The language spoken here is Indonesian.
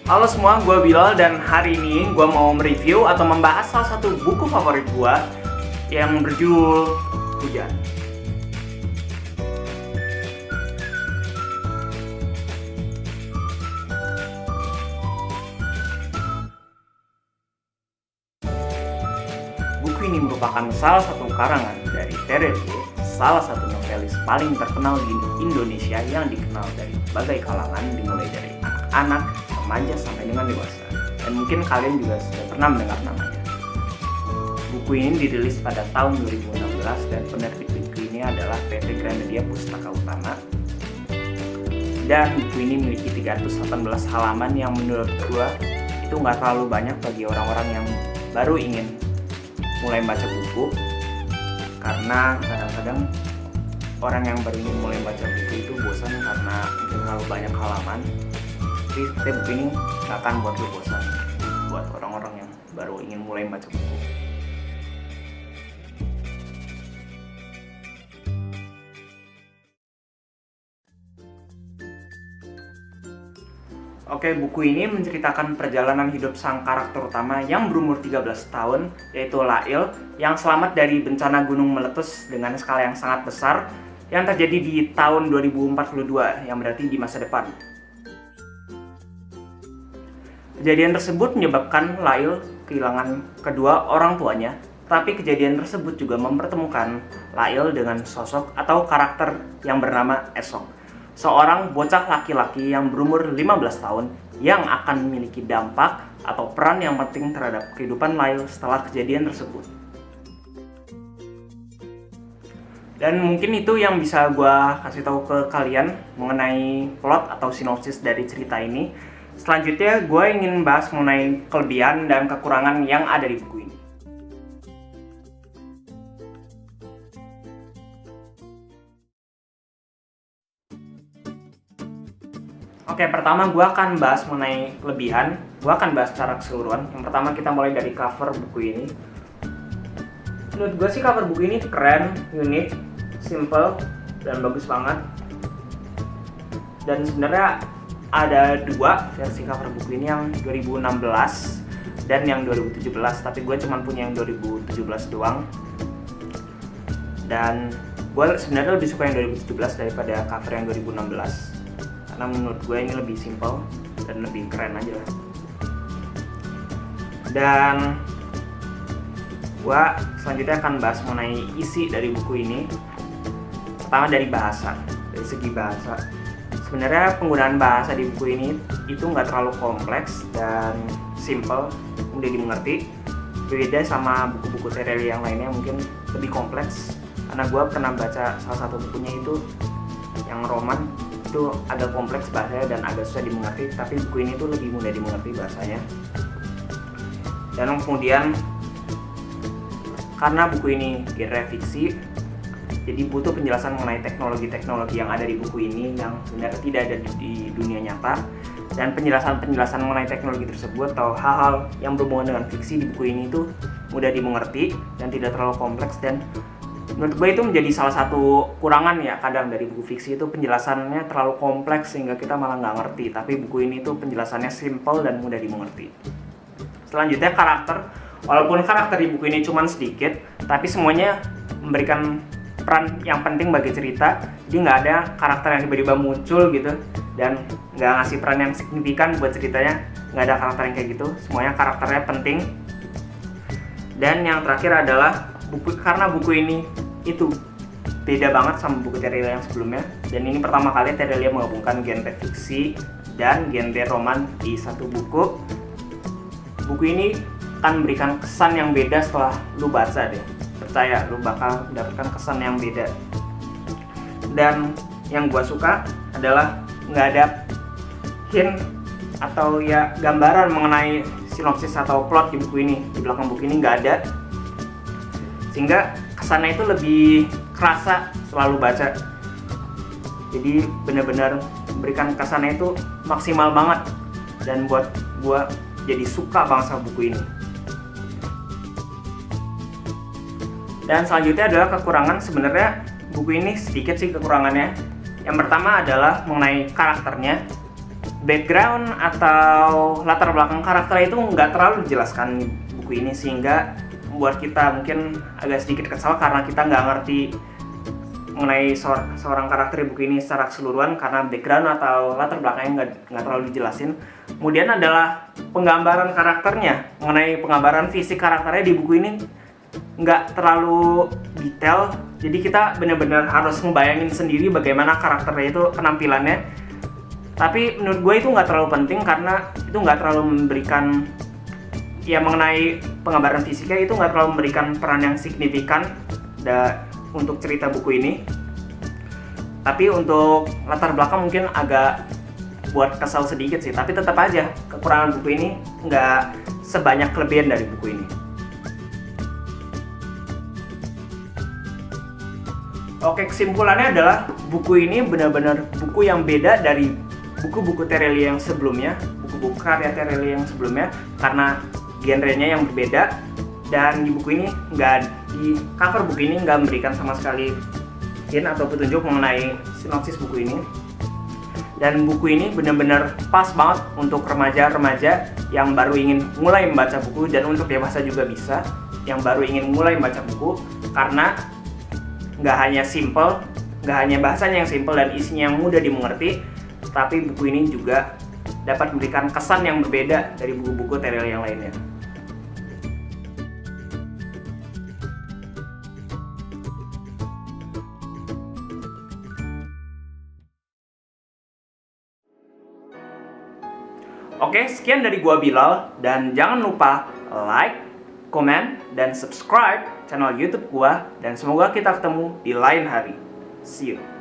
Halo semua, gue Bilal dan hari ini gue mau mereview atau membahas salah satu buku favorit gue yang berjudul Hujan. Buku ini merupakan salah satu karangan dari Terence, salah satu novelis paling terkenal di Indonesia yang dikenal dari berbagai kalangan, dimulai dari anak-anak, remaja sampai dengan dewasa. Dan mungkin kalian juga sudah pernah mendengar namanya. Buku ini dirilis pada tahun 2016 dan penerbit buku ini adalah PT Gramedia Pustaka Utama. Dan buku ini memiliki 318 halaman yang menurut gue itu nggak terlalu banyak bagi orang-orang yang baru ingin mulai baca buku, karena kadang-kadang orang yang baru ingin mulai baca buku itu bosan karena terlalu banyak halaman. Tapi buku ini nggak akan buat lo bosan buat orang-orang yang baru ingin mulai baca buku. Oke, buku ini menceritakan perjalanan hidup sang karakter utama yang berumur 13 tahun, yaitu Lail, yang selamat dari bencana gunung meletus dengan skala yang sangat besar yang terjadi di tahun 2042, yang berarti di masa depan. Kejadian tersebut menyebabkan Lail kehilangan kedua orang tuanya, tapi kejadian tersebut juga mempertemukan Lail dengan sosok atau karakter yang bernama Esok, seorang bocah laki-laki yang berumur 15 tahun yang akan memiliki dampak atau peran yang penting terhadap kehidupan Lail setelah kejadian tersebut. Dan mungkin itu yang bisa gue kasih tahu ke kalian mengenai plot atau sinopsis dari cerita ini. Selanjutnya gue ingin bahas mengenai kelebihan dan kekurangan yang ada di buku ini. Oke, pertama gue akan bahas mengenai kelebihan. Gue akan bahas secara keseluruhan. Yang pertama kita mulai dari cover buku ini. Menurut gue sih cover buku ini keren, unik, simple, dan bagus banget. Dan sebenarnya ada dua versi cover buku ini, yang 2016 dan yang 2017. Tapi gue cuma punya yang 2017 doang. Dan gue sebenarnya lebih suka yang 2017 daripada cover yang 2016. Karena menurut gue ini lebih simple dan lebih keren aja lah. Dan gue selanjutnya akan bahas mengenai isi dari buku ini. Pertama dari bahasa, dari segi bahasa. Sebenarnya penggunaan bahasa di buku ini itu nggak terlalu kompleks dan simple, mudah dimengerti. Beda sama buku-buku Terelia yang lainnya mungkin lebih kompleks. Karena gue pernah baca salah satu bukunya itu yang roman, itu agak kompleks bahasanya dan agak susah dimengerti, tapi buku ini tuh lebih mudah dimengerti bahasanya. Dan kemudian karena buku ini genre fiksi, jadi butuh penjelasan mengenai teknologi-teknologi yang ada di buku ini yang sebenarnya tidak ada di dunia nyata. Dan penjelasan-penjelasan mengenai teknologi tersebut atau hal-hal yang berhubungan dengan fiksi di buku ini tuh mudah dimengerti dan tidak terlalu kompleks. Dan menurut gue itu menjadi salah satu kurangan ya, kadang dari buku fiksi itu penjelasannya terlalu kompleks sehingga kita malah nggak ngerti. Tapi buku ini tuh penjelasannya simple dan mudah dimengerti. Selanjutnya karakter. Walaupun karakter di buku ini cuma sedikit, tapi semuanya memberikan peran yang penting bagi cerita. Jadi nggak ada karakter yang tiba-tiba muncul gitu dan nggak ngasih peran yang signifikan buat ceritanya. Nggak ada karakter yang kayak gitu. Semuanya karakternya penting. Dan yang terakhir adalah karena buku ini itu beda banget sama buku Terelia yang sebelumnya, dan ini pertama kali Terelia menggabungkan genre fiksi dan genre roman di satu buku. Buku ini akan memberikan kesan yang beda setelah lu baca deh. Percaya, lu bakal mendapatkan kesan yang beda. Dan yang gua suka adalah nggak ada hint atau ya gambaran mengenai sinopsis atau plot di buku ini. Di belakang buku ini nggak ada, sehingga kesannya itu lebih kerasa selalu baca. Jadi benar-benar memberikan kesannya itu maksimal banget dan buat gua jadi suka banget sama buku ini. Dan selanjutnya adalah kekurangan. Sebenarnya buku ini sedikit sih kekurangannya. Yang pertama adalah mengenai karakternya. background atau latar belakang karakternya itu nggak terlalu dijelaskan di buku ini, sehingga membuat kita mungkin agak sedikit kesal karena kita nggak ngerti mengenai seorang karakter di buku ini secara keseluruhan karena background atau latar belakangnya nggak terlalu dijelasin. Kemudian adalah penggambaran karakternya, mengenai penggambaran fisik karakternya di buku ini nggak terlalu detail, jadi kita benar-benar harus ngebayangin sendiri bagaimana karakternya itu penampilannya. Tapi menurut gue itu nggak terlalu penting karena itu nggak terlalu memberikan, ya mengenai penggambaran fisiknya itu nggak terlalu memberikan peran yang signifikan untuk cerita buku ini. Tapi untuk latar belakang mungkin agak buat kesal sedikit sih, tapi tetap aja kekurangan buku ini nggak sebanyak kelebihan dari buku ini. Oke, kesimpulannya adalah buku ini benar-benar buku yang beda dari buku-buku Terelia yang sebelumnya, buku-buku karya Terelia yang sebelumnya, karena genrenya yang berbeda. Dan di buku ini di cover buku ini nggak memberikan sama sekali hint atau petunjuk mengenai sinopsis buku ini. Dan buku ini benar-benar pas banget untuk remaja-remaja yang baru ingin mulai membaca buku, dan untuk dewasa juga bisa yang baru ingin mulai membaca buku, karena nggak hanya simple, nggak hanya bahasanya yang simple dan isinya yang mudah dimengerti, tapi buku ini juga dapat memberikan kesan yang berbeda dari buku-buku Terelia yang lainnya. Oke, sekian dari gua Bilal, dan jangan lupa like, komen, dan subscribe channel YouTube gua, dan semoga kita ketemu di lain hari. See you.